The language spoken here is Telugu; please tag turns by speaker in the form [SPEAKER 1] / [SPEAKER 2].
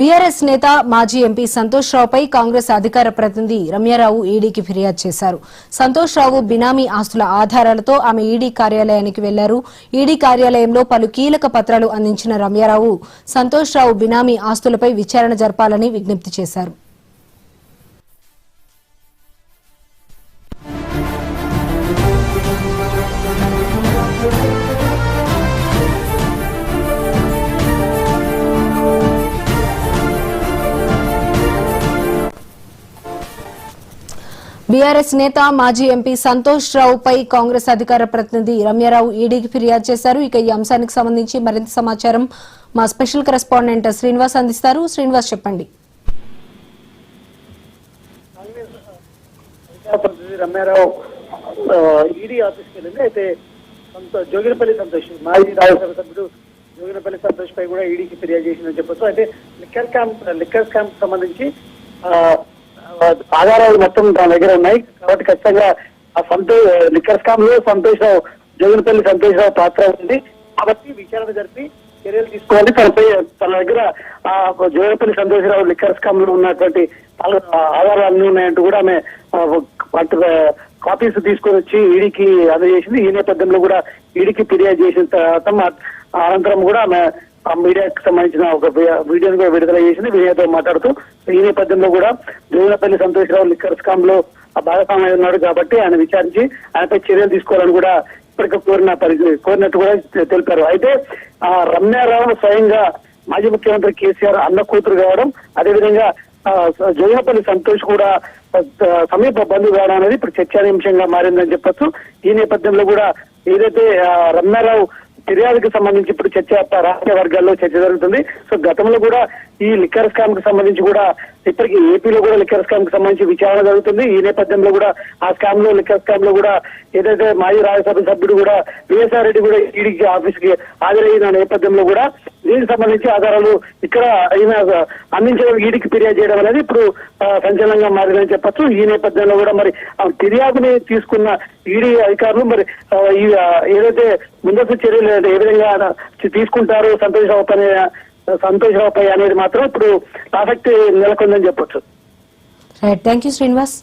[SPEAKER 1] బీఆర్ఎస్ నేత మాజీ ఎంపీ సంతోష్ రావుపై కాంగ్రెస్ అధికార ప్రతినిధి రమ్యారావు ఈడీకి ఫిర్యాదు చేశారు. సంతోష్ రావు బినామీ ఆస్తుల ఆధారాలతో ఆమె ఈడీ కార్యాలయానికి వెళ్లారు. ఈడీ కార్యాలయంలో పలు కీలక పత్రాలు అందించిన రమ్యారావు సంతోష్ రావు బినామీ ఆస్తులపై విచారణ జరపాలని విజ్ఞప్తి చేశారు. బీఆర్ఎస్ నేత మాజీ ఎంపీ సంతోష్ రావుపై కాంగ్రెస్ అధికార ప్రతినిధి రమ్యారావు ఈడీకి ఫిర్యాదు చేశారు. ఇక ఈ అంశానికి సంబంధించి మరింత సమాచారం మా స్పెషల్ కరెస్పాండెంట్ శ్రీనివాస్ అందిస్తారు. శ్రీనివాస్, చెప్పండి.
[SPEAKER 2] రమ్యారావు ఈడీ ఆఫీస్కి వెళ్ళింది. అయితే జోగినపల్లి సంతోష్, మాజీ రాజ్యసభ సభ్యుడు జోగినపల్లి సంతోష్ పై కూడా ఈడీకి ఫిర్యాదు చేసిందని చెప్పొచ్చు. అయితే లిక్కర్ స్కామ్ సంబంధించి ఆధారాలు మొత్తం తన దగ్గర ఉన్నాయి కాబట్టి ఖచ్చితంగా ఆ లిక్కర్ స్కామ్ లో జోగినపల్లి సంతోష్ రావు పాత్ర ఉంది కాబట్టి విచారణ జరిపి చర్యలు తీసుకోవాలి. తన దగ్గర జోగినపల్లి సంతోష్ రావు లిక్కర్ స్కామ్ లో ఉన్నటువంటి ఆధారాలు అన్ని ఉన్నాయంటూ కూడా ఆమె కాపీస్ తీసుకొని వచ్చి ఈడీకి అందజేసింది. ఈ నేపథ్యంలో కూడా ఈడీకి ఫిర్యాదు చేసిన తర్వాత అనంతరం కూడా ఆమె మీడియాకి సంబంధించిన ఒక వీడియోని కూడా విడుదల చేసింది. మీడియాతో మాట్లాడుతూ ఈ నేపథ్యంలో కూడా జోగినపల్లి సంతోష్ రావు లిక్కర్ స్కామ్ లో భాగస్వామ్యం ఉన్నాడు కాబట్టి ఆయన విచారించి ఆయనపై చర్యలు తీసుకోవాలని కూడా ఇప్పటికే కోరినట్టు కూడా తెలిపారు. అయితే రమ్యారావు స్వయంగా మాజీ ముఖ్యమంత్రి కేసీఆర్ అన్న కూతురు కావడం, అదేవిధంగా జోగినపల్లి సంతోష్ కూడా సమీప బంధువు కావడం అనేది ఇప్పుడు చర్చానీయాంశంగా మారిందని చెప్పొచ్చు. ఈ నేపథ్యంలో కూడా ఏదైతే రమ్యారావు ఫిర్యాదుకు సంబంధించి ఇప్పుడు రాజకీయ వర్గాల్లో చర్చ జరుగుతుంది. సో గతంలో కూడా ఈ లిక్కర్ స్కామ్ కు సంబంధించి కూడా ఇప్పటికీ ఏపీలో కూడా లిక్కర్ స్కామ్ కు సంబంధించి విచారణ జరుగుతుంది. ఈ నేపథ్యంలో కూడా లిక్కర్ స్కామ్ లో కూడా ఏదైతే మాజీ రాజ్యసభ సభ్యుడు కూడా విఎస్ఆర్ రెడ్డి కూడా ఈడీకి ఆఫీస్ కి హాజరైన నేపథ్యంలో కూడా దీనికి సంబంధించి ఆధారాలు ఇక్కడ అందించడం, ఈడీకి ఫిర్యాదు చేయడం అనేది ఇప్పుడు సంచలనంగా మారిందని చెప్పొచ్చు. ఈ నేపథ్యంలో కూడా మరి ఫిర్యాదుని తీసుకున్న ఈడీ అధికారులు మరి ఏదైతే ముందస్తు చర్యలు ఏ విధంగా తీసుకుంటారు సంతోష్ రావుపై అనేది మాత్రం ఇప్పుడు ఆసక్తి నెలకొందని చెప్పొచ్చు.
[SPEAKER 1] Thank you Srinivas.